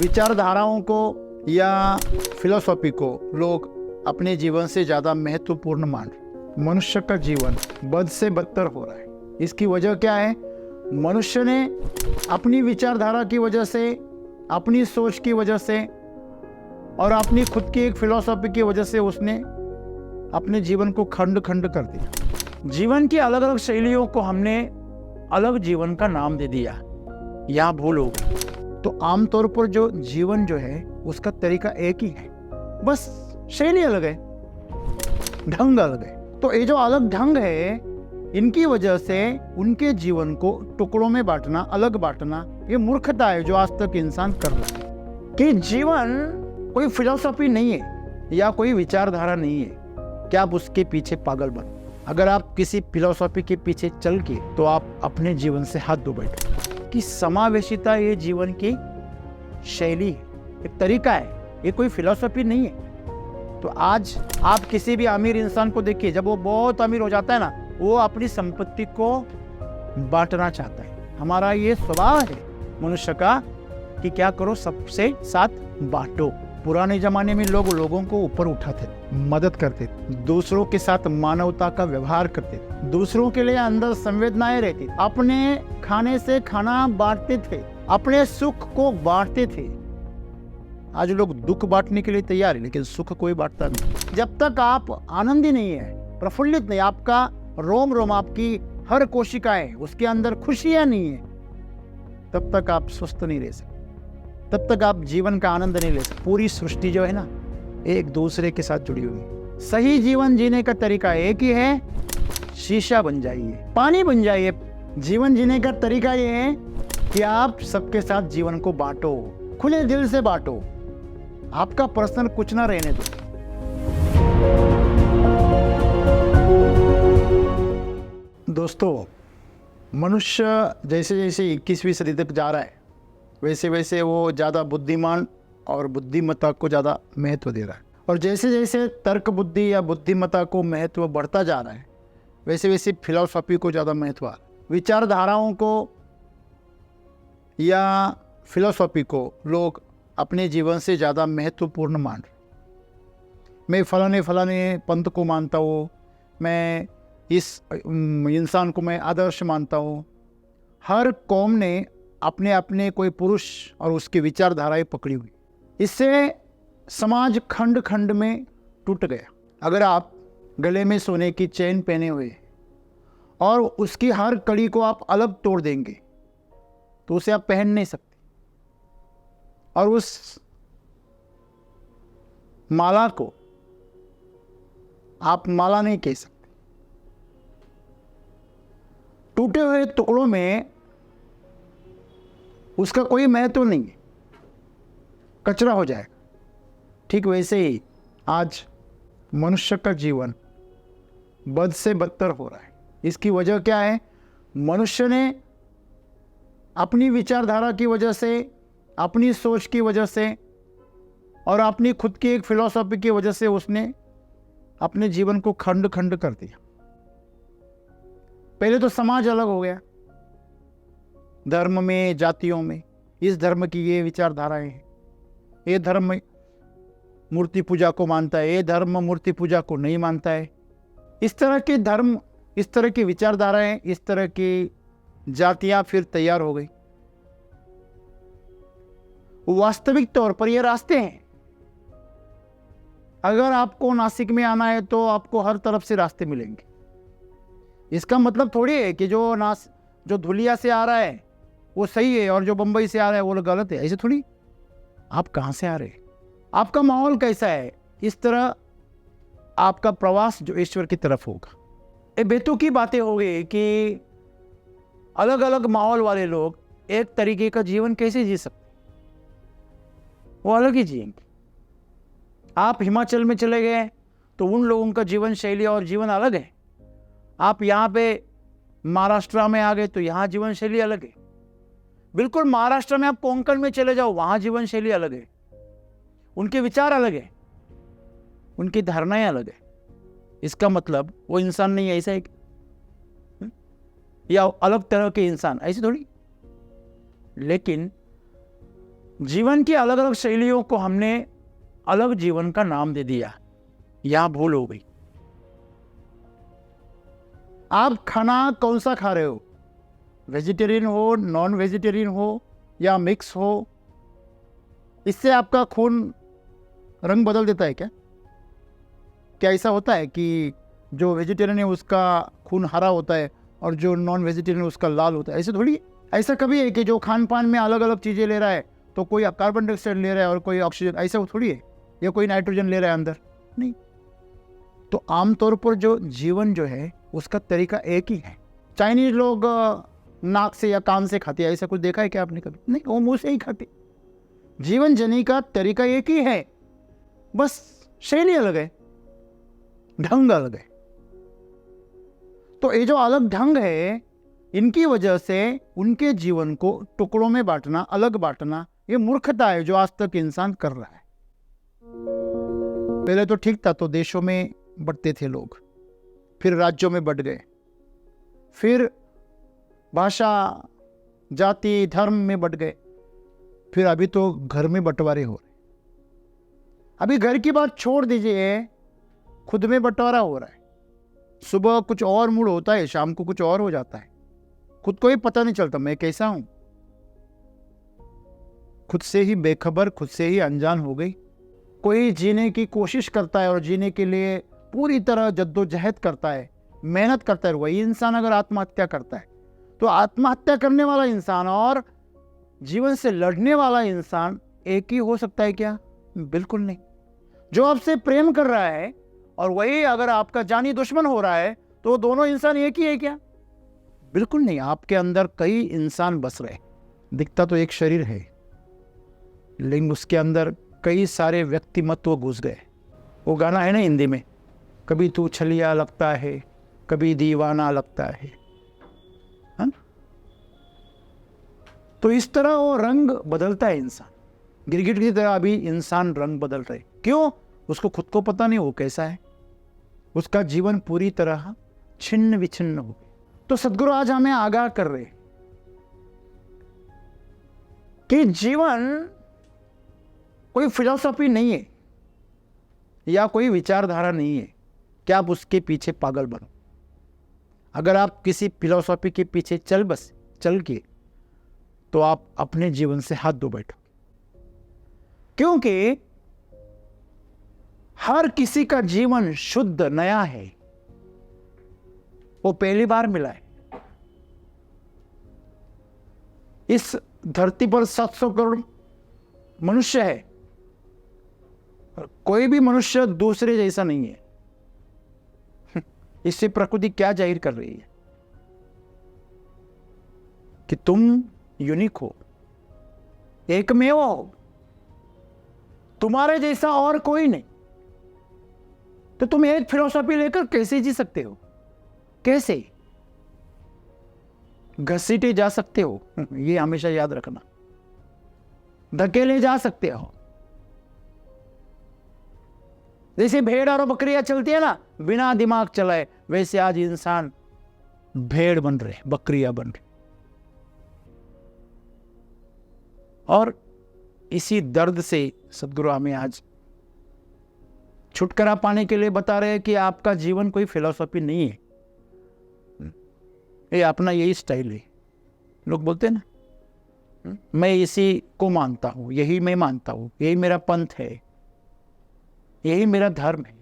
विचारधाराओं को या फिलॉसफी को लोग अपने जीवन से ज़्यादा महत्वपूर्ण मान रहे। मनुष्य का जीवन बद से बदतर हो रहा है। इसकी वजह क्या है? मनुष्य ने अपनी विचारधारा की वजह से, अपनी सोच की वजह से और अपनी खुद की एक फिलॉसफी की वजह से उसने अपने जीवन को खंड खंड कर दिया। जीवन की अलग अलग शैलियों को हमने अलग जीवन का नाम दे दिया। यहाँ भूल हो गई। तो आमतौर पर जो जीवन जो है उसका तरीका एक ही है, बस शैली अलग है, ढंग अलग है। तो ये जो अलग ढंग है, इनकी वजह से उनके जीवन को टुकड़ों में बांटना, अलग बांटना, ये मूर्खता है जो आज तक इंसान कर रहा है। कि जीवन कोई फिलॉसफी नहीं है या कोई विचारधारा नहीं है कि आप उसके पीछे पागल बन। अगर आप किसी फिलॉसफी के पीछे चल के, तो आप अपने जीवन से हाथ धो बैठो। कि समावेशिता ये जीवन की शैली है, एक तरीका है, ये कोई फिलॉसफी नहीं है। तो आज आप किसी भी अमीर इंसान को देखिए, जब वो बहुत अमीर हो जाता है ना, वो अपनी संपत्ति को बांटना चाहता है। हमारा ये स्वभाव है मनुष्य का कि क्या करो, सबसे साथ बांटो। पुराने जमाने में लोग लोगों को ऊपर उठाते थे, मदद करते थे, दूसरों के साथ मानवता का व्यवहार करते थे, दूसरों के लिए अंदर संवेदनाएं रहती, अपने खाने से खाना बांटते थे, अपने सुख को बांटते थे। आज लोग दुख बांटने के लिए तैयार है, लेकिन सुख कोई बांटता नहीं। जब तक आप आनंदी नहीं है, प्रफुल्लित नहीं, आपका रोम रोम, आपकी हर कोशिकाएं, उसके अंदर खुशियां नहीं है, तब तक आप स्वस्थ नहीं रह सकते, तब तक आप जीवन का आनंद नहीं ले सकते। पूरी सृष्टि जो है ना, एक दूसरे के साथ जुड़ी हुई है। सही जीवन जीने का तरीका एक ही है, शीशा बन जाइए, पानी बन जाइए। जीवन जीने का तरीका ये है कि आप सबके साथ जीवन को बांटो, खुले दिल से बांटो, आपका पर्सनल कुछ ना रहने दो। दोस्तों, मनुष्य जैसे जैसे 21वीं सदी तक जा रहा है, वैसे वैसे वो ज़्यादा बुद्धिमान और बुद्धिमत्ता को ज़्यादा महत्व दे रहा है। और जैसे जैसे तर्क बुद्धि या बुद्धिमत्ता को महत्व बढ़ता जा रहा है, वैसे वैसे फिलॉसफी को ज़्यादा महत्व आ रहा है। विचारधाराओं को या फिलॉसफी को लोग अपने जीवन से ज़्यादा महत्वपूर्ण मान रहे। मैं फलाने पंथ को मानता हूँ, मैं इस इंसान को मैं आदर्श मानता हूँ। हर कौम ने अपने अपने कोई पुरुष और उसकी विचारधाराएं पकड़ी हुई। इससे समाज खंड खंड में टूट गया। अगर आप गले में सोने की चेन पहने हुए और उसकी हर कड़ी को आप अलग तोड़ देंगे, तो उसे आप पहन नहीं सकते, और उस माला को आप माला नहीं कह सकते। टूटे हुए टुकड़ों में उसका कोई महत्व नहीं है, कचरा हो जाएगा। ठीक वैसे ही आज मनुष्य का जीवन बद से बदतर हो रहा है। इसकी वजह क्या है? मनुष्य ने अपनी विचारधारा की वजह से, अपनी सोच की वजह से और अपनी खुद की एक फिलॉसफी की वजह से उसने अपने जीवन को खंड खंड कर दिया। पहले तो समाज अलग हो गया, धर्म में, जातियों में। इस धर्म की ये विचारधाराएं हैं, ये धर्म मूर्ति पूजा को मानता है, ये धर्म मूर्ति पूजा को नहीं मानता है। इस तरह के धर्म, इस तरह की विचारधाराएं, इस तरह की जातियां फिर तैयार हो गई। वास्तविक तौर पर ये रास्ते हैं। अगर आपको नासिक में आना है तो आपको हर तरफ से रास्ते मिलेंगे। इसका मतलब थोड़ी है कि जो धुलिया से आ रहा है वो सही है और जो बंबई से आ रहा है वो गलत है। ऐसे थोड़ी। आप कहाँ से आ रहे हैं, आपका माहौल कैसा है, इस तरह आपका प्रवास जो ईश्वर की तरफ होगा। ये बेतुकी बातें हो गई कि अलग अलग माहौल वाले लोग एक तरीके का जीवन कैसे जी सकते, वो अलग ही जिएंगे। आप हिमाचल में चले गए तो उन लोगों का जीवन शैली और जीवन अलग है। आप यहाँ पे महाराष्ट्र में आ गए तो यहाँ जीवन शैली अलग है। बिल्कुल महाराष्ट्र में आप कोंकण में चले जाओ, वहाँ जीवन शैली अलग है, उनके विचार अलग है, उनकी धारणाएं अलग है। इसका मतलब वो इंसान नहीं ऐसा है या अलग तरह के इंसान, ऐसे थोड़ी। लेकिन जीवन की अलग अलग शैलियों को हमने अलग जीवन का नाम दे दिया, यहां भूल हो गई। आप खाना कौन सा खा रहे हो, वेजिटेरियन हो, नॉन वेजिटेरियन हो या मिक्स हो, इससे आपका खून रंग बदल देता है क्या? क्या ऐसा होता है कि जो वेजिटेरियन है उसका खून हरा होता है और जो नॉन वेजिटेरियन है उसका लाल होता है? ऐसे थोड़ी है। ऐसा कभी है कि जो खान पान में अलग अलग चीज़ें ले रहा है तो कोई कार्बन डाइऑक्साइड ले रहा है और कोई ऑक्सीजन, ऐसा थोड़ी है, या कोई नाइट्रोजन ले रहा है अंदर? नहीं। तो आमतौर पर जो जीवन जो है उसका तरीका एक ही है। चाइनीज लोग नाक से या कान से खाते हैं, ऐसा कुछ देखा है क्या आपने कभी? नहीं, वो मुंह से ही खाते। जीवन जीने का तरीका एक ही है, बस शैली अलग है, ढंग अलग है। तो ये जो अलग ढंग है, इनकी वजह से उनके जीवन को टुकड़ों में बांटना, अलग बांटना, ये मूर्खता है जो आज तक इंसान कर रहा है। पहले तो ठीक था, तो देशों में बंटते थे लोग, फिर राज्यों में बंट गए, फिर भाषा, जाति, धर्म में बंट गए, फिर अभी तो घर में बंटवारे हो रहे। अभी घर की बात छोड़ दीजिए, खुद में बंटवारा हो रहा है। सुबह कुछ और मूड होता है, शाम को कुछ और हो जाता है, खुद को ही पता नहीं चलता मैं कैसा हूं। खुद से ही बेखबर, खुद से ही अनजान हो गई। कोई जीने की कोशिश करता है और जीने के लिए पूरी तरह जद्दोजहद करता है, मेहनत करता है, वही इंसान अगर आत्महत्या करता है, तो आत्महत्या करने वाला इंसान और जीवन से लड़ने वाला इंसान एक ही हो सकता है क्या? बिल्कुल नहीं। जो आपसे प्रेम कर रहा है और वही अगर आपका जानी दुश्मन हो रहा है, तो दोनों इंसान एक ही है क्या? बिल्कुल नहीं। आपके अंदर कई इंसान बस रहे। दिखता तो एक शरीर है, लेकिन उसके अंदर कई सारे व्यक्तिमत्व घुस गए। वो गाना है ना हिंदी में, कभी तू छलिया लगता है, कभी दीवाना लगता है ना? तो इस तरह वो रंग बदलता है इंसान, गिरगिट की तरह अभी इंसान रंग बदल रहे। क्यों? उसको खुद को पता नहीं वो कैसा है। उसका जीवन पूरी तरह छिन्न विछिन्न हो गया। तो सदगुरु आज हमें आगाह कर रहे कि जीवन कोई फिलॉसफी नहीं है या कोई विचारधारा नहीं है कि आप उसके पीछे पागल बनो। अगर आप किसी फिलॉसफी के पीछे चल के, तो आप अपने जीवन से हाथ धो बैठो। क्योंकि हर किसी का जीवन शुद्ध नया है, वो पहली बार मिला है। इस धरती पर 700 करोड़ मनुष्य है, और कोई भी मनुष्य दूसरे जैसा नहीं है। इससे प्रकृति क्या जाहिर कर रही है? कि तुम यूनिक हो, एकमेव हो, तुम्हारे जैसा और कोई नहीं। तो तुम एक फिलॉसफी लेकर कैसे जी सकते हो? कैसे घसीटे जा सकते हो? ये हमेशा याद रखना। धकेले जा सकते हो। जैसे भेड़ और बकरियां चलती है ना बिना दिमाग चलाए, वैसे आज इंसान भेड़ बन रहे, बकरियां बन रहे। और इसी दर्द से सदगुरु हमें आज छुटकारा पाने के लिए बता रहे हैं कि आपका जीवन कोई फिलॉसफी नहीं है, ये अपना यही स्टाइल है। लोग बोलते हैं ना, मैं इसी को मानता हूं, यही मैं मानता हूं, यही मेरा पंथ है, यही मेरा धर्म है।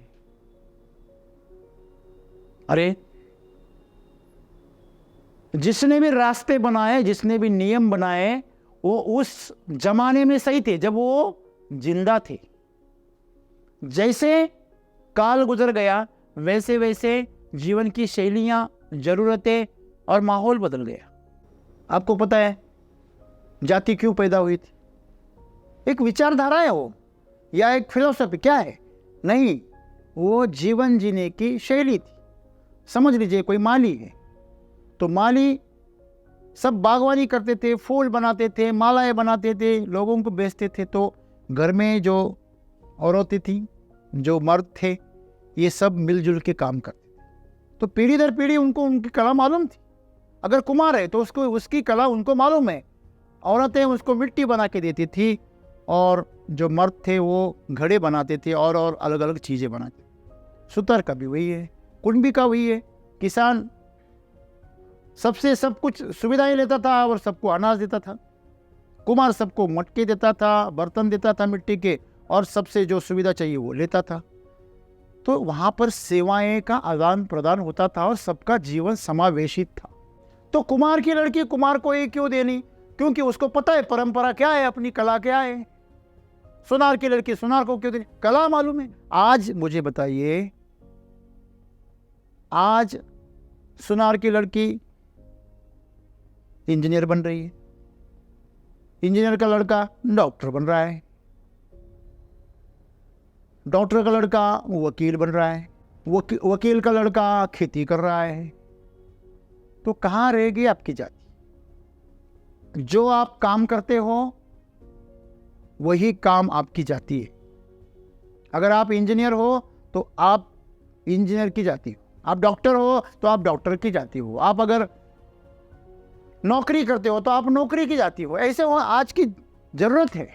अरे जिसने भी रास्ते बनाए, जिसने भी नियम बनाए, वो उस जमाने में सही थे जब वो जिंदा थे। जैसे काल गुजर गया, वैसे वैसे जीवन की शैलियां, जरूरतें और माहौल बदल गया। आपको पता है जाति क्यों पैदा हुई थी? एक विचारधारा है वो, या एक फिलॉसफी? क्या है? नहीं, वो जीवन जीने की शैली थी। समझ लीजिए कोई माली है, तो माली सब बागवानी करते थे, फूल बनाते थे, मालाएं बनाते थे, लोगों को बेचते थे। तो घर में जो औरतें थी, जो मर्द थे, ये सब मिलजुल के काम करते थे। तो पीढ़ी दर पीढ़ी उनको उनकी कला मालूम थी। अगर कुम्हार है तो उसको उसकी कला उनको मालूम है। औरतें उसको मिट्टी बना के देती थी और जो मर्द थे वो घड़े बनाते थे और अलग अलग चीज़ें बनाते। सुतार का भी वही है, कुंभी का वही है। किसान सबसे सब कुछ सुविधाएं लेता था और सबको अनाज देता था। कुम्हार सबको मटके देता था, बर्तन देता था मिट्टी के, और सबसे जो सुविधा चाहिए वो लेता था। तो वहां पर सेवाएं का आदान प्रदान होता था और सबका जीवन समावेशित था। तो कुम्हार की लड़की कुम्हार को ये क्यों देनी? क्योंकि उसको पता है परंपरा क्या है, अपनी कला क्या है। सुनार की लड़की सुनार को क्यों देनी? कला मालूम है। आज मुझे बताइए, आज सुनार की लड़की इंजीनियर बन रही है, इंजीनियर का लड़का डॉक्टर बन रहा है, डॉक्टर का लड़का वकील बन रहा है, वकील का लड़का खेती कर रहा है। तो कहाँ रहेगी आपकी जाति? जो आप काम करते हो वही काम आपकी जाति है। अगर आप इंजीनियर हो तो आप इंजीनियर की जाति हो, आप डॉक्टर हो तो आप डॉक्टर की जाति हो, आप अगर नौकरी करते हो तो आप नौकरी की जाति हो। ऐसे हो, आज की जरूरत है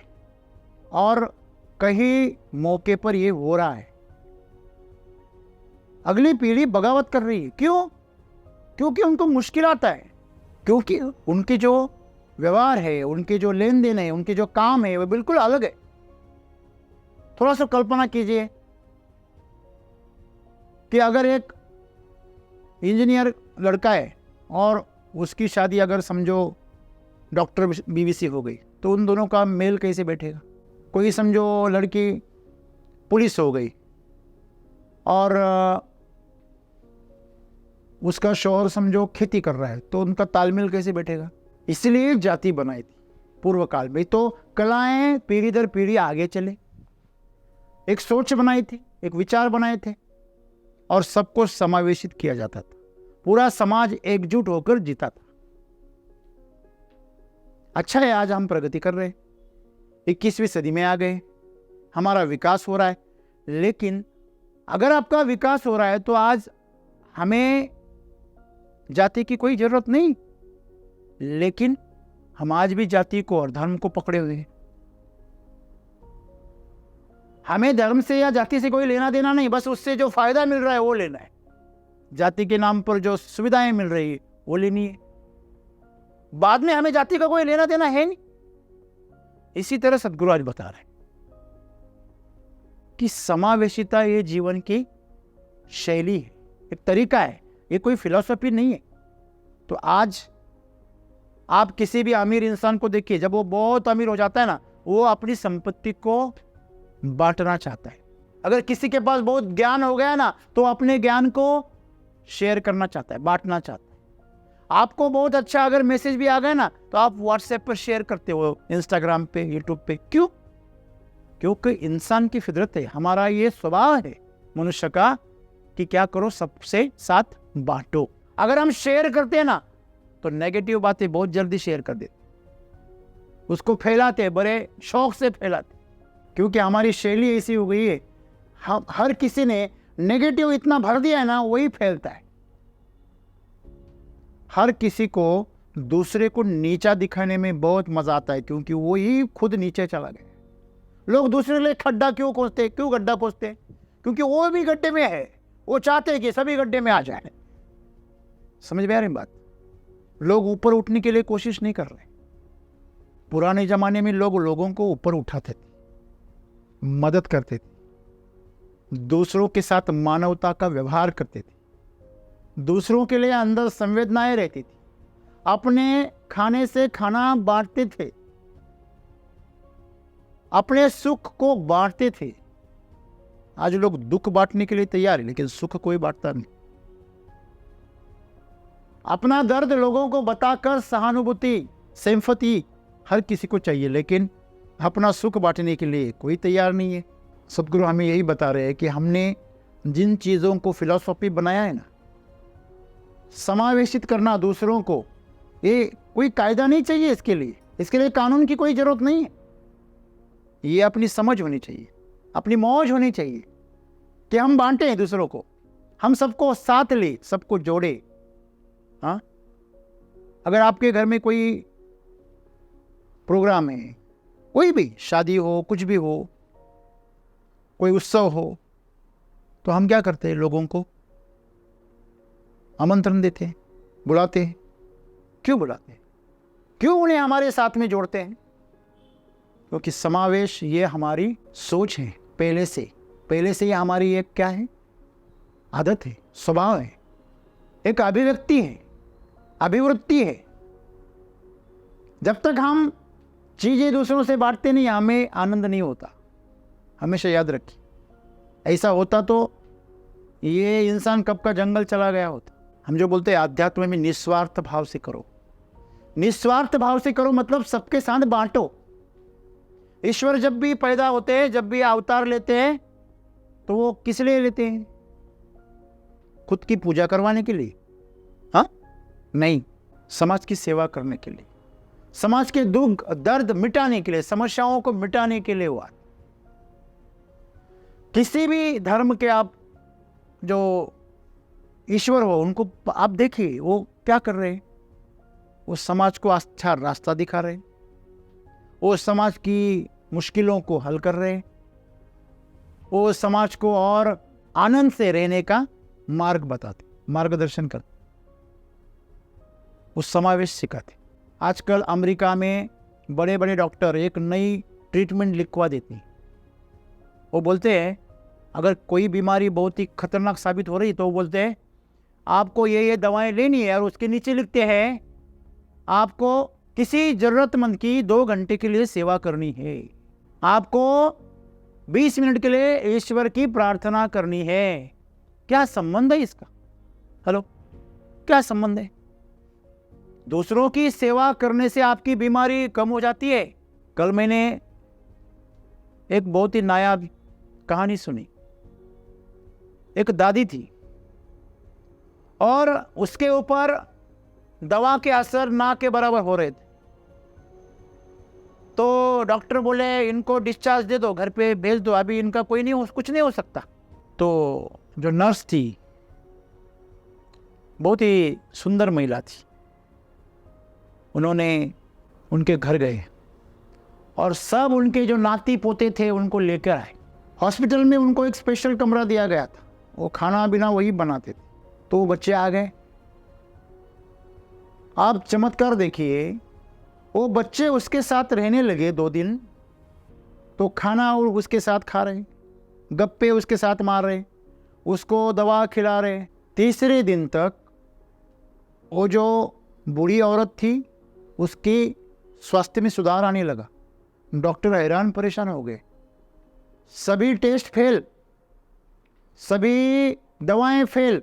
और कहीं मौके पर ये हो रहा है। अगली पीढ़ी बगावत कर रही है। क्यों? क्योंकि उनको मुश्किल आता है, क्योंकि उनके जो व्यवहार है, उनके जो लेन देन है, उनके जो काम है वो बिल्कुल अलग है। थोड़ा सा कल्पना कीजिए कि अगर एक इंजीनियर लड़का है और उसकी शादी अगर समझो डॉक्टर बीवी से हो गई, तो उन दोनों का मेल कैसे बैठेगा? कोई समझो लड़की पुलिस हो गई और उसका शौहर समझो खेती कर रहा है, तो उनका तालमेल कैसे बैठेगा? इसलिए जाति बनाई थी पूर्व काल में। तो कलाएं पीढ़ी दर पीढ़ी आगे चले, एक सोच बनाई थी, एक विचार बनाए थे और सबको समावेशित किया जाता था। पूरा समाज एकजुट होकर जीता था। अच्छा है, आज हम प्रगति कर रहे हैं, 21वीं सदी में आ गए, हमारा विकास हो रहा है। लेकिन अगर आपका विकास हो रहा है तो आज हमें जाति की कोई जरूरत नहीं, लेकिन हम आज भी जाति को और धर्म को पकड़े हुए हैं। हमें धर्म से या जाति से कोई लेना देना नहीं, बस उससे जो फायदा मिल रहा है वो लेना है। जाति के नाम पर जो सुविधाएं मिल रही है वो लेनी है, बाद में हमें जाति का कोई लेना देना है नहीं। इसी तरह सदगुरु आज बता रहे हैं कि समावेशिता ये जीवन की शैली है, एक तरीका है, ये कोई फिलॉसफी नहीं है। तो आज आप किसी भी अमीर इंसान को देखिए, जब वो बहुत अमीर हो जाता है ना, वो अपनी संपत्ति को बांटना चाहता है। अगर किसी के पास बहुत ज्ञान हो गया ना, तो अपने ज्ञान को शेयर करना चाहता है, बांटना चाहता है। आपको बहुत अच्छा अगर मैसेज भी आ गया ना, तो आप व्हाट्सएप पर शेयर करते हो, इंस्टाग्राम पे, यूट्यूब पे। क्यों? क्योंकि इंसान की फितरत है, हमारा ये स्वभाव है मनुष्य का कि क्या करो, सबसे साथ बांटो। अगर हम शेयर करते हैं ना, तो नेगेटिव बातें बहुत जल्दी शेयर कर देते, उसको फैलाते, बड़े शौक से फैलाते, क्योंकि हमारी शैली ऐसी हो गई है। हम हर किसी ने नेगेटिव इतना भर दिया है ना, वही फैलता है। हर किसी को दूसरे को नीचा दिखाने में बहुत मजा आता है, क्योंकि वो ही खुद नीचे चला गया। लोग दूसरे के लिए खड्डा क्यों खोदते, क्यों गड्ढा खोदते? क्योंकि वो भी गड्ढे में है, वो चाहते हैं कि सभी गड्ढे में आ जाए। समझ में आ रही बात? लोग ऊपर उठने के लिए कोशिश नहीं कर रहे। पुराने जमाने में लोग लोगों को ऊपर उठाते थे, मदद करते थे, दूसरों के साथ मानवता का व्यवहार करते थे, दूसरों के लिए अंदर संवेदनाएं रहती थी, अपने खाने से खाना बांटते थे, अपने सुख को बांटते थे। आज लोग दुख बांटने के लिए तैयार है, लेकिन सुख कोई बांटता नहीं। अपना दर्द लोगों को बताकर सहानुभूति, सिंपैथी हर किसी को चाहिए, लेकिन अपना सुख बांटने के लिए कोई तैयार नहीं है। सदगुरु हमें यही बता रहे हैं कि हमने जिन चीज़ों को फिलॉसफी बनाया है ना, समावेशित करना दूसरों को, ये कोई कायदा नहीं चाहिए इसके लिए कानून की कोई जरूरत नहीं है। ये अपनी समझ होनी चाहिए, अपनी मौज होनी चाहिए कि हम बांटें दूसरों को, हम सबको साथ ले, सबको जोड़े। हाँ, अगर आपके घर में कोई प्रोग्राम है, कोई भी शादी हो, कुछ भी हो, कोई उत्सव हो, तो हम क्या करते हैं? लोगों को आमंत्रण देते हैं, बुलाते हैं। क्यों बुलाते हैं? क्यों उन्हें हमारे साथ में जोड़ते हैं? क्योंकि समावेश ये हमारी सोच है, पहले से ये हमारी एक क्या है? आदत है, स्वभाव है, एक अभिव्यक्ति है, अभिवृत्ति है। जब तक हम चीजें दूसरों से बांटते नहीं, हमें आनंद नहीं होता। हमेशा याद रखिए, ऐसा होता तो ये इंसान कब का जंगल चला गया होता। हम जो बोलते हैं आध्यात्म में निस्वार्थ भाव से करो, निस्वार्थ भाव से करो मतलब सबके साथ बांटो। ईश्वर जब भी पैदा होते हैं, जब भी अवतार लेते हैं, तो वो किस लिए लेते हैं? खुद की पूजा करवाने के लिए? हाँ नहीं, समाज की सेवा करने के लिए, समाज के दुख दर्द मिटाने के लिए, समस्याओं को मिटाने के लिए हुआ। किसी भी धर्म के आप जो ईश्वर हो, उनको आप देखिए वो क्या कर रहे हैं? वो समाज को अच्छा रास्ता दिखा रहे हैं, वो समाज की मुश्किलों को हल कर रहे हैं, वो समाज को और आनंद से रहने का मार्ग बताते, मार्गदर्शन करते, वो समावेश सिखाते। आजकल अमेरिका में बड़े बड़े डॉक्टर एक नई ट्रीटमेंट लिखवा देते हैं। वो बोलते हैं अगर कोई बीमारी बहुत ही खतरनाक साबित हो रही तो वो बोलते हैं आपको ये दवाएं लेनी है, और उसके नीचे लिखते हैं आपको किसी जरूरतमंद की 2 घंटे के लिए सेवा करनी है, आपको 20 मिनट के लिए ईश्वर की प्रार्थना करनी है। क्या संबंध है इसका? हेलो, क्या संबंध है? दूसरों की सेवा करने से आपकी बीमारी कम हो जाती है। कल मैंने एक बहुत ही नायाब कहानी सुनी। एक दादी थी और उसके ऊपर दवा के असर ना के बराबर हो रहे थे, तो डॉक्टर बोले इनको डिस्चार्ज दे दो, घर पे भेज दो, अभी इनका कुछ नहीं हो सकता। तो जो नर्स थी, बहुत ही सुंदर महिला थी, उन्होंने उनके घर गए और सब उनके जो नाती पोते थे उनको लेकर आए। हॉस्पिटल में उनको एक स्पेशल कमरा दिया गया था, वो खाना बिना वही बनाते थे। तो वो बच्चे आ गए। आप चमत्कार देखिए, वो बच्चे उसके साथ रहने लगे 2 दिन, तो खाना और उसके साथ खा रहे, गप्पे उसके साथ मार रहे, उसको दवा खिला रहे। तीसरे दिन तक वो जो बूढ़ी औरत थी उसकी स्वास्थ्य में सुधार आने लगा। डॉक्टर हैरान परेशान हो गए, सभी टेस्ट फेल, सभी दवाएं फेल।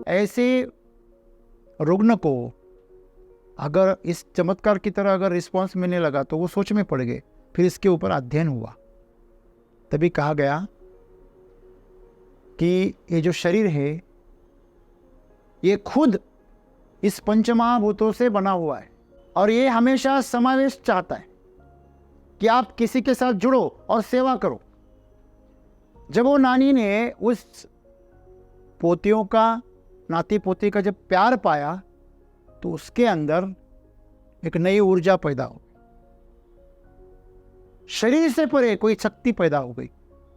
ऐसे रुग्ण को अगर इस चमत्कार की तरह अगर रिस्पांस मिलने लगा तो वो सोच में पड़ गए। फिर इसके ऊपर अध्ययन हुआ, तभी कहा गया कि ये जो शरीर है ये खुद इस पंचमहाभूतों से बना हुआ है, और ये हमेशा समावेश चाहता है कि आप किसी के साथ जुड़ो और सेवा करो। जब वो नानी ने उस पोतियों का, नाती पोती का जब प्यार पाया तो उसके अंदर एक नई ऊर्जा पैदा हो गई, शरीर से परे कोई शक्ति पैदा हो गई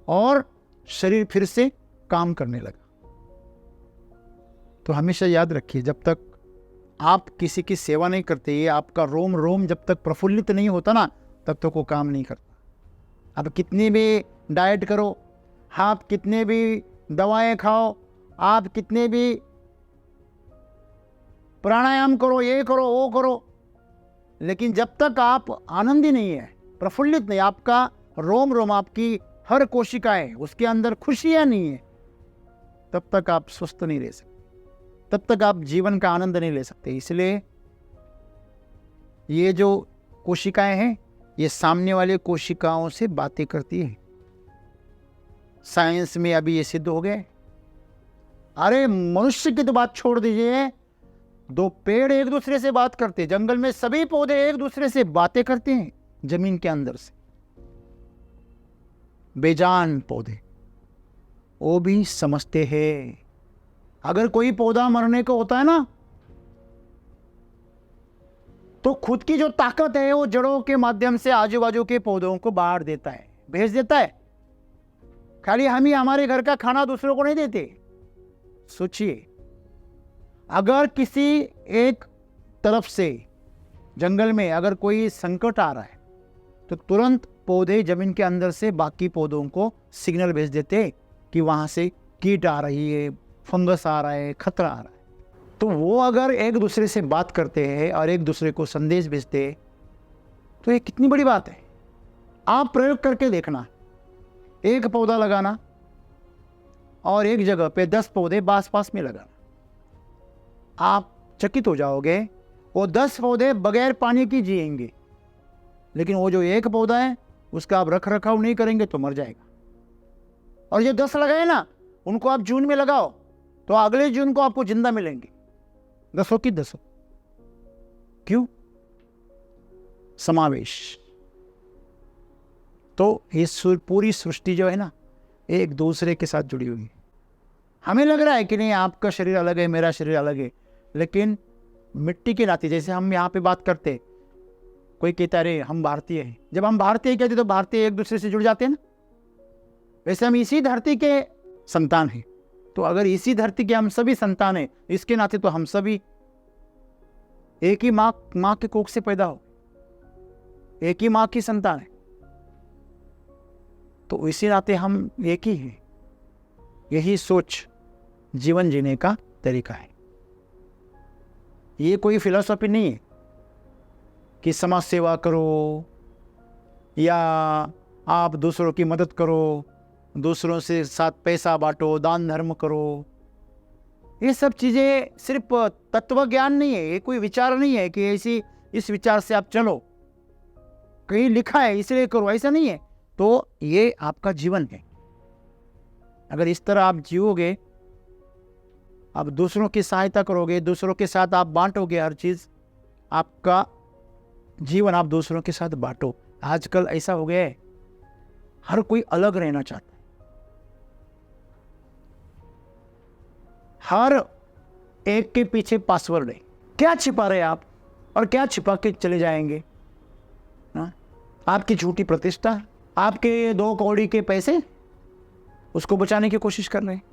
और शरीर फिर से काम करने लगा। तो हमेशा याद रखिए, जब तक आप किसी की सेवा नहीं करते, ये आपका रोम रोम जब तक प्रफुल्लित नहीं होता ना, तब तक वो काम नहीं करता। आप कितनी भी डाइट करो, आप कितने भी दवाएं खाओ, आप कितने भी प्राणायाम करो, ये करो वो करो, लेकिन जब तक आप आनंदी नहीं है, प्रफुल्लित नहीं, आपका रोम रोम, आपकी हर कोशिकाएं उसके अंदर खुशियां नहीं है, तब तक आप स्वस्थ नहीं रह सकते, तब तक आप जीवन का आनंद नहीं ले सकते। इसलिए ये जो कोशिकाएं हैं ये सामने वाले कोशिकाओं से बातें करती है। साइंस में अभी ये सिद्ध हो गए। अरे मनुष्य की तो बात छोड़ दीजिए, 2 पेड़ एक दूसरे से बात करते, जंगल में सभी पौधे एक दूसरे से बातें करते हैं, जमीन के अंदर से बेजान पौधे वो भी समझते हैं। अगर कोई पौधा मरने को होता है ना, तो खुद की जो ताकत है वो जड़ों के माध्यम से आजू बाजू के पौधों को बाहर देता है, भेज देता है। खाली हम ही हमारे घर का खाना दूसरों को नहीं देते। सोचिए, अगर किसी एक तरफ से जंगल में अगर कोई संकट आ रहा है तो तुरंत पौधे जमीन के अंदर से बाकी पौधों को सिग्नल भेज देते कि वहां से कीट आ रही है, फंगस आ रहा है, खतरा आ रहा है। तो वो अगर एक दूसरे से बात करते हैं और एक दूसरे को संदेश भेजते हैं तो ये कितनी बड़ी बात है। आप प्रयोग करके देखना, एक पौधा लगाना और एक जगह पे 10 पौधे पास पास में लगाना, आप चकित हो जाओगे। वो 10 पौधे बगैर पानी की जिएंगे, लेकिन वो जो एक पौधा है उसका आप रख रखाव नहीं करेंगे तो मर जाएगा। और जो 10 लगाए ना, उनको आप जून में लगाओ तो अगले जून को आपको जिंदा मिलेंगे, 10 की 10। क्यों? समावेश। तो ये पूरी सृष्टि जो है ना, एक दूसरे के साथ जुड़ी हुई है। हमें लग रहा है कि नहीं, आपका शरीर अलग है, मेरा शरीर अलग है, लेकिन मिट्टी के नाते, जैसे हम यहाँ पे बात करते, कोई कहता है हम भारतीय हैं, जब हम भारतीय कहते तो भारतीय एक दूसरे से जुड़ जाते हैं ना। वैसे हम इसी धरती के संतान हैं, तो अगर इसी धरती के हम सभी संतान हैं, इसके नाते तो हम सभी एक ही माँ के कोख से पैदा हो, एक ही माँ की संतान है, तो इसी नाते हम एक ही हैं। यही सोच जीवन जीने का तरीका है। ये कोई फिलॉसफी नहीं है कि समाज सेवा करो या आप दूसरों की मदद करो, दूसरों से साथ पैसा बांटो, दान धर्म करो। ये सब चीज़ें सिर्फ तत्व ज्ञान नहीं है, ये कोई विचार नहीं है कि ऐसी इस विचार से आप चलो, कहीं लिखा है इसलिए करो, ऐसा नहीं है। तो ये आपका जीवन है। अगर इस तरह आप जियोगे, आप दूसरों की सहायता करोगे, दूसरों के साथ आप बांटोगे हर चीज़, आपका जीवन आप दूसरों के साथ बांटो। आजकल ऐसा हो गया है, हर कोई अलग रहना चाहता है, हर एक के पीछे पासवर्ड है। क्या छिपा रहे आप और क्या छिपा के चले जाएंगे? आपकी झूठी प्रतिष्ठा, आपके 2 कौड़ी के पैसे, उसको बचाने की कोशिश कर रहे हैं,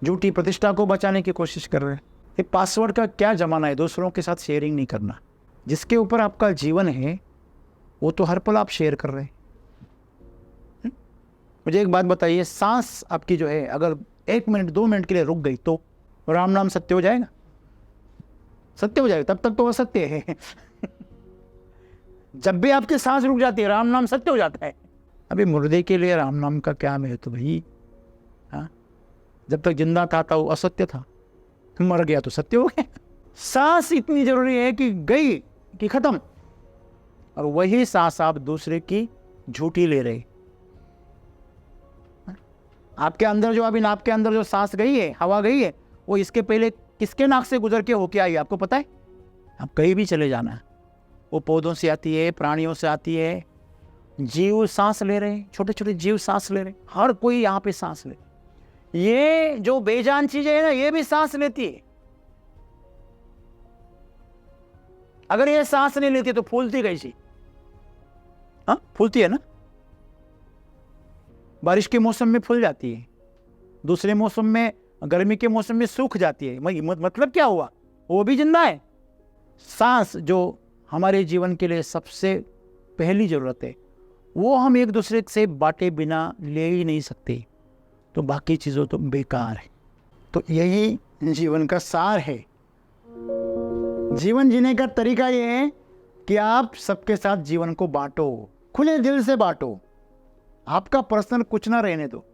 झूठी प्रतिष्ठा को बचाने की कोशिश कर रहे हैं। ये पासवर्ड का क्या जमाना है? दूसरों के साथ शेयरिंग नहीं करना। जिसके ऊपर आपका जीवन है वो तो हर पल आप शेयर कर रहे हैं। मुझे एक बात बताइए, सांस आपकी जो है अगर 1 मिनट 2 मिनट के लिए रुक गई तो राम नाम सत्य हो जाएगा? सत्य हो जाएगा, तब तक तो असत्य है। जब भी आपकी सांस रुक जाती है, राम नाम सत्य हो जाता है। अभी मुर्दे के लिए राम नाम का क्या महत्व भाई? हाँ, जब तक जिंदा था वो असत्य था, मर गया तो सत्य हो गया। सांस इतनी जरूरी है कि गई कि खत्म, और वही सांस आप दूसरे की झूठी ले रहे। आपके अंदर जो अभी आपके अंदर जो सांस गई है, हवा गई है, वो इसके पहले किसके नाक से गुजर के होके आई आपको पता है? आप कहीं भी चले जाना, वो पौधों से आती है, प्राणियों से आती है। जीव सांस ले रहे हैं, छोटे छोटे जीव सांस ले रहे हैं, हर कोई यहाँ पे सांस ले। ये जो बेजान चीजें है ना, ये भी सांस लेती है। अगर ये सांस नहीं लेती तो फूलती कैसी? हाँ, फूलती है ना। बारिश के मौसम में फूल जाती है, दूसरे मौसम में, गर्मी के मौसम में सूख जाती है। मतलब क्या हुआ? वो भी जिंदा है। सांस जो हमारे जीवन के लिए सबसे पहली जरूरत है, वो हम एक दूसरे से बांटे बिना ले ही नहीं सकते, तो बाकी चीज़ों तो बेकार है। तो यही जीवन का सार है। जीवन जीने का तरीका ये है कि आप सबके साथ जीवन को बांटो, खुले दिल से बांटो। आपका पर्सनल कुछ ना रहने दो।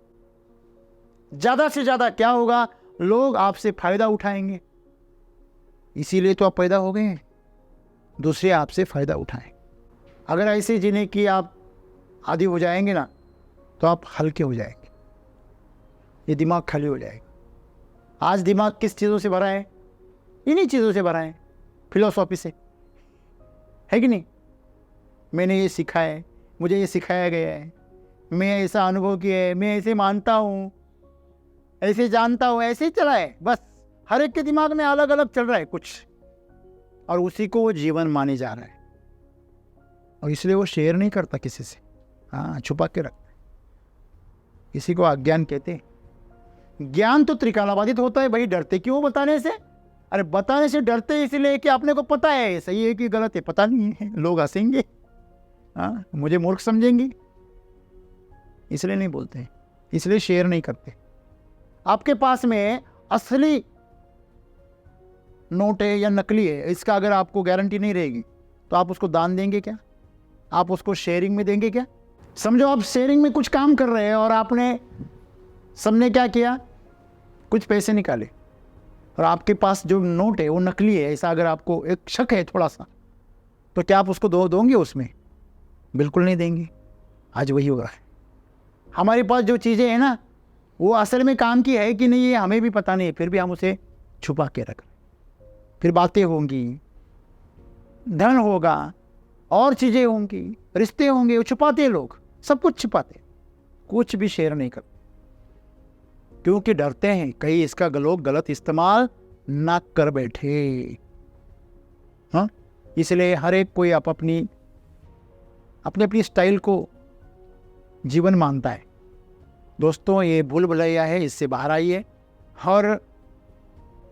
ज़्यादा से ज़्यादा क्या होगा? लोग आपसे फ़ायदा उठाएंगे। इसीलिए तो आप पैदा हो गए हैं, दूसरे आपसे फ़ायदा उठाएं। अगर ऐसे जीने की आप आदी हो जाएंगे ना, तो आप हल्के हो जाएंगे, ये दिमाग खाली हो जाएगा। आज दिमाग किस चीज़ों से भरा है? इन्हीं चीज़ों से भरा है, फिलॉसफी से, है कि नहीं? मैंने ये सीखा है, मुझे ये सिखाया गया है, मैं ऐसा अनुभव किया है, मैं ऐसे मानता हूँ, ऐसे जानता हूँ, ऐसे ही चला है। बस हर एक के दिमाग में अलग अलग चल रहा है कुछ। और उसी को वो जीवन माने जा रहा है, और इसलिए वो शेयर नहीं करता किसी से, हाँ, छुपा के रखता है। इसी को अज्ञान कहते हैं। ज्ञान तो त्रिकालाबाधित होता है भाई, डरते क्यों बताने से? अरे बताने से डरते इसलिए कि अपने को पता है सही है कि गलत है, पता नहीं है, लोग हंसेंगे, हाँ, मुझे मूर्ख समझेंगे, इसलिए नहीं बोलते हैं, इसलिए शेयर नहीं करते। आपके पास में असली नोट है या नकली है, इसका अगर आपको गारंटी नहीं रहेगी तो आप उसको दान देंगे क्या? आप उसको शेयरिंग में देंगे क्या? समझो आप शेयरिंग में कुछ काम कर रहे हैं और आपने, सबने क्या किया, कुछ पैसे निकाले और आपके पास जो नोट है वो नकली है, ऐसा अगर आपको एक शक है थोड़ा सा, तो क्या आप उसको दोगे उसमें? बिल्कुल नहीं देंगे। आज वही हो रहा है। हमारे पास जो चीज़ें हैं ना, वो असल में काम की है कि नहीं ये हमें भी पता नहीं, फिर भी हम उसे छुपा के रख रहे। फिर बातें होंगी, धन होगा, और चीज़ें होंगी, रिश्ते होंगे, वो छुपाते हैं लोग, सब कुछ छुपाते, कुछ भी शेयर नहीं करते, क्योंकि डरते हैं कहीं इसका लोग गलत इस्तेमाल ना कर बैठे। हाँ, इसलिए हर एक कोई अपनी अपनी स्टाइल को जीवन मानता है। दोस्तों, ये भूल भुलैया है, इससे बाहर आइए, और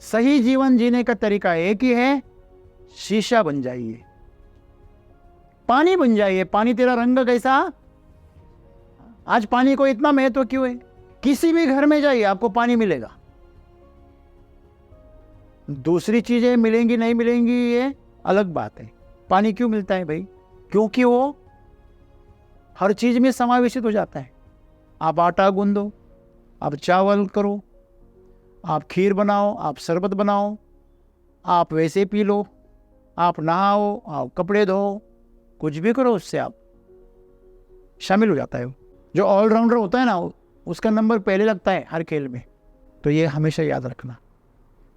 सही जीवन जीने का तरीका एक ही है, शीशा बन जाइए, पानी बन जाइए। पानी तेरा रंग कैसा? आज पानी को इतना महत्व क्यों है? किसी भी घर में जाइए आपको पानी मिलेगा, दूसरी चीजें मिलेंगी नहीं मिलेंगी ये अलग बात है। पानी क्यों मिलता है भाई? क्योंकि वो हर चीज में समावेशित हो जाता है। आप आटा गूंदो, आप चावल करो, आप खीर बनाओ, आप शरबत बनाओ, आप वैसे पी लो, आप नहाओ, आप कपड़े धो, कुछ भी करो, उससे आप शामिल हो जाता है। जो ऑलराउंडर होता है ना, उसका नंबर पहले लगता है हर खेल में। तो ये हमेशा याद रखना,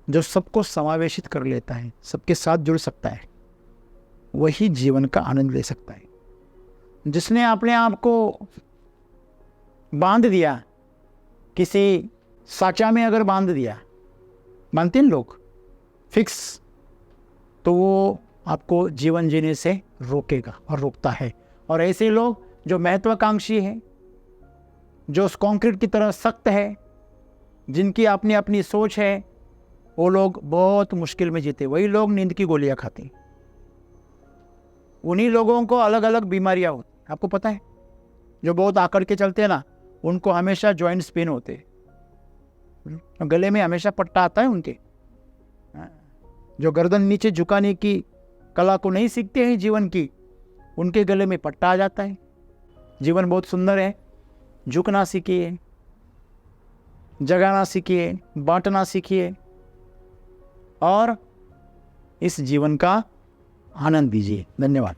जो सबको समावेशित कर लेता है, सबके साथ जुड़ सकता है, वही जीवन का आनंद ले सकता है। जिसने अपने आप को बांध दिया, किसी साचा में अगर बांध दिया, बांधते हैं लोग फिक्स, तो वो आपको जीवन जीने से रोकेगा और रोकता है। और ऐसे लोग जो महत्वाकांक्षी हैं, जो कंक्रीट की तरह सख्त है, जिनकी अपनी अपनी सोच है, वो लोग बहुत मुश्किल में जीते। वही लोग नींद की गोलियां खाते, उन्हीं लोगों को अलग अलग बीमारियां होती। आपको पता है, जो बहुत आकड़ के चलते हैं ना, उनको हमेशा जॉइंट्स पेन होते, गले में हमेशा पट्टा आता है उनके। जो गर्दन नीचे झुकाने की कला को नहीं सीखते हैं जीवन की, उनके गले में पट्टा आ जाता है। जीवन बहुत सुंदर है, झुकना सीखिए, जगाना सीखिए, बांटना सीखिए, और इस जीवन का आनंद दीजिए। धन्यवाद।